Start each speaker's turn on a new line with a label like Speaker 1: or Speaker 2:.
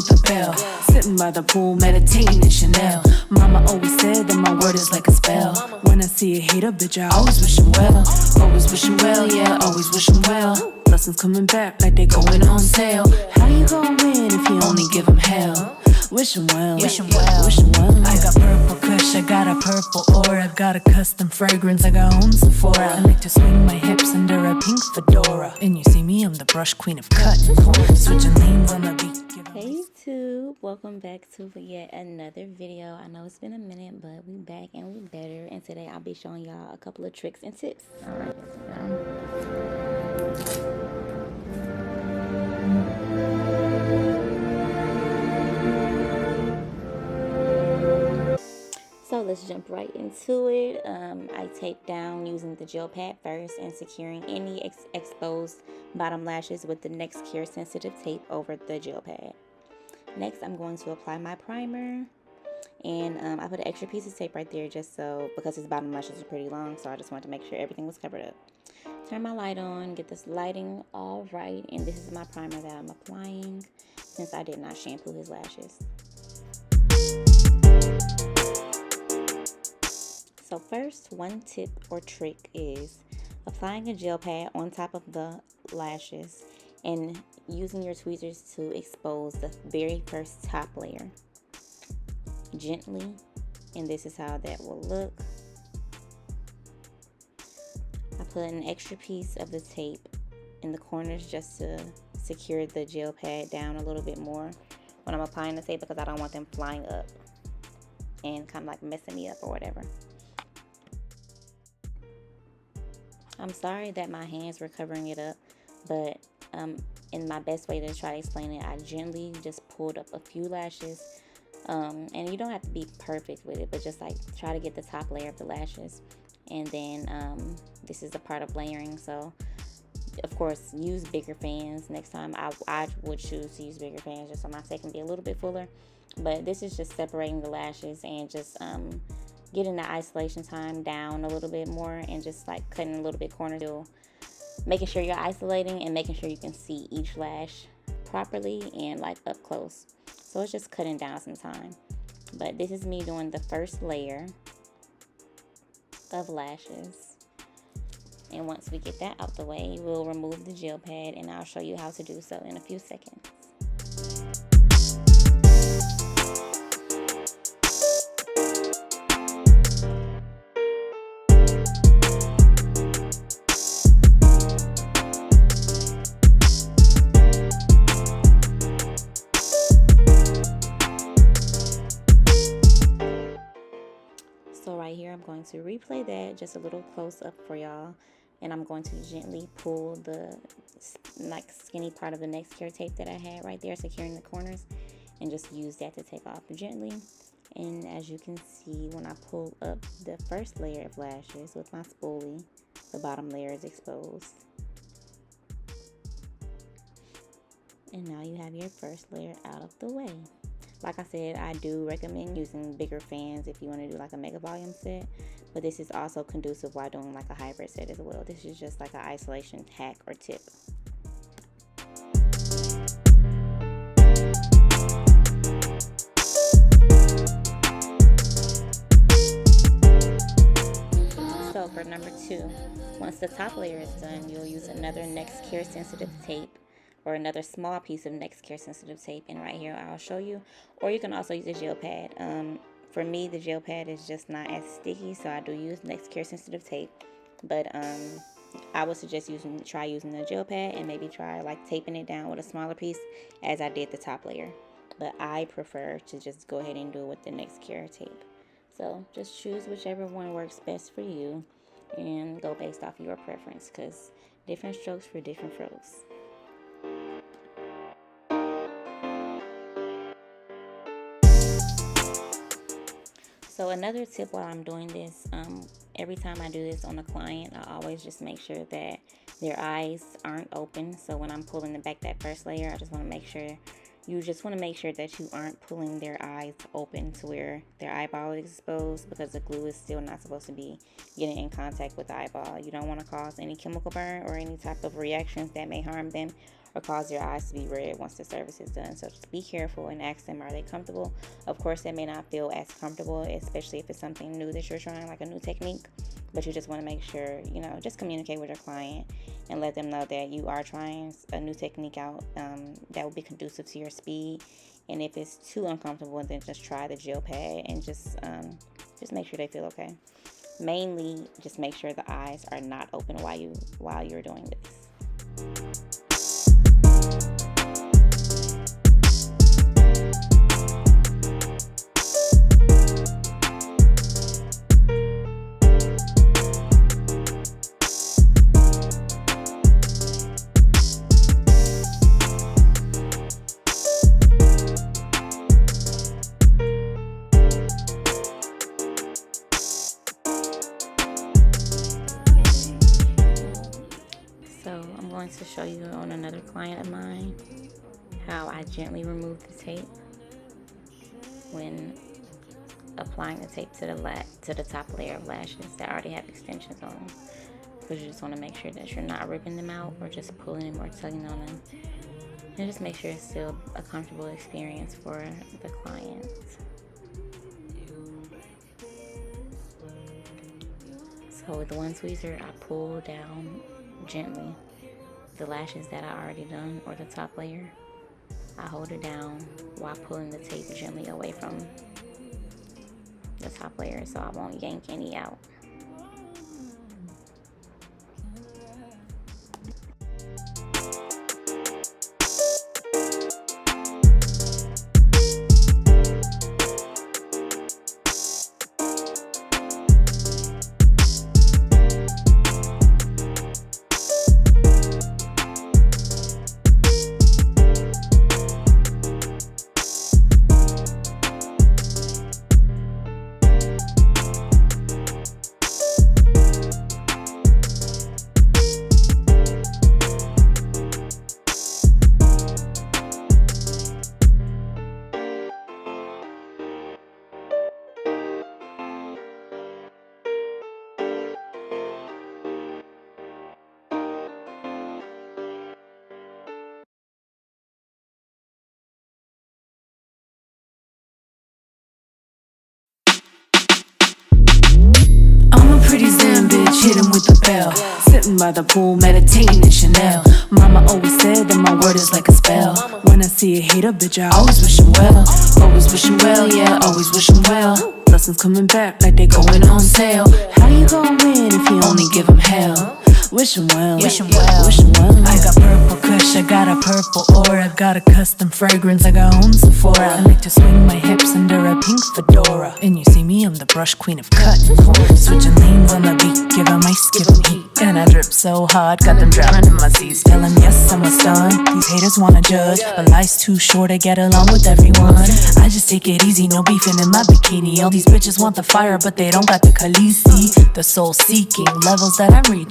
Speaker 1: Luther Bell. Sitting by the pool, meditating in Chanel. Mama always said that my word is like a spell. When I see a hater, bitch, I always wish him well. Always wish him well, yeah, always wish him well. Blessings coming back like they going on sale. How you gon' win if you only give him hell? Wish him well, wish him well, wish him well. I got purple kush, I got a purple aura. Got a custom fragrance like I own Sephora. I like to swing my hips under a pink fedora. And you see me, I'm the brush queen of cut. Switching lanes on the beat.
Speaker 2: Hey YouTube, welcome back to yet another video. I know it's been a minute, but we back and we better. And today I'll be showing y'all a couple of tricks and tips. Alright, so let's jump right into it. I tape down using the gel pad first and securing any exposed bottom lashes with the Next Care sensitive tape over the gel pad. Next, I'm going to apply my primer, and I put an extra piece of tape right there just so, because his bottom lashes are pretty long, so I just wanted to make sure everything was covered up. Turn my light on, get this lighting all right, and this is my primer that I'm applying since I did not shampoo his lashes. So first, one tip or trick is applying a gel pad on top of the lashes and using your tweezers to expose the very first top layer gently, and this is how that will look. I put an extra piece of the tape in the corners just to secure the gel pad down a little bit more when I'm applying the tape, because I don't want them flying up and kind of like messing me up or whatever. I'm sorry that my hands were covering it up, but in my best way to try to explain it, I gently just pulled up a few lashes, and you don't have to be perfect with it, but just like try to get the top layer of the lashes. And then this is the part of layering, so of course use bigger fans next time. I would choose to use bigger fans just so my set can be a little bit fuller, but this is just separating the lashes and just getting the isolation time down a little bit more, and just like cutting a little bit corner to making sure you're isolating and making sure you can see each lash properly and like up close. So it's just cutting down some time. But this is me doing the first layer of lashes, and once we get that out the way, we'll remove the gel pad, and I'll show you how to do so in a few seconds. So right here, I'm going to replay that just a little close up for y'all, and I'm going to gently pull the like skinny part of the Next Care tape that I had right there securing the corners, and just use that to take off gently. And as you can see, when I pull up the first layer of lashes with my spoolie, the bottom layer is exposed. And now you have your first layer out of the way. Like I said, I do recommend using bigger fans if you want to do like a mega volume set, but this is also conducive while doing like a hybrid set as well. This is just like an isolation hack or tip. So for number 2, once the top layer is done, you'll use another Next Care sensitive tape, or another small piece of Next Care sensitive tape, and right here I'll show you. Or you can also use a gel pad. For me, the gel pad is just not as sticky, so I do use Next Care sensitive tape. But I would suggest try using the gel pad, and maybe try like taping it down with a smaller piece as I did the top layer. But I prefer to just go ahead and do it with the Next Care tape. So just choose whichever one works best for you and go based off your preference, because different strokes for different froze. So another tip while I'm doing this, every time I do this on a client, I always just make sure that their eyes aren't open. So when I'm pulling back that first layer, I just want to make sure that you aren't pulling their eyes open to where their eyeball is exposed, because the glue is still not supposed to be getting in contact with the eyeball. You don't want to cause any chemical burn or any type of reactions that may harm them, or cause their eyes to be red once the service is done. So just be careful and ask them, are they comfortable? Of course, they may not feel as comfortable, especially if it's something new that you're trying, like a new technique. But you just want to make sure, just communicate with your client and let them know that you are trying a new technique out that will be conducive to your speed. And if it's too uncomfortable, then just try the gel pad and just make sure they feel okay. Mainly, just make sure the eyes are not open while you're doing this. To show you on another client of mine how I gently remove the tape when applying the tape to the top layer of lashes that already have extensions on them, because you just want to make sure that you're not ripping them out or just pulling them or tugging on them, and just make sure it's still a comfortable experience for the client. So with the one tweezer, I pull down gently the lashes that I already done, or the top layer. I hold it down while pulling the tape gently away from the top layer so I won't yank any out.
Speaker 1: Pretty Zen bitch, hit him with the bell. Sitting by the pool, meditating in Chanel. Mama always said that my word is like a spell. When I see a hater, bitch, I always wish him well. Always wish him well, yeah, always wish him well. Blessings coming back like they going on sale. How you gon' win if you only give him hell? Wish him well, wish him well, wish him well. I got purple kush, I got a purple aura. Got a custom fragrance, I got home Sephora. I like to swing my hips under a pink fedora. And you see me, I'm the brush queen of cut. Switching lanes on the beat, give 'em ice, give 'em heat. And I drip so hard, got them drowning in my seas. Tell 'em yes, I'm a stun. These haters wanna judge, but life's too short to get along with everyone. I just take it easy, no beefing in my bikini. All these bitches want the fire, but they don't got the Khaleesi. The soul seeking levels that I'm reaching.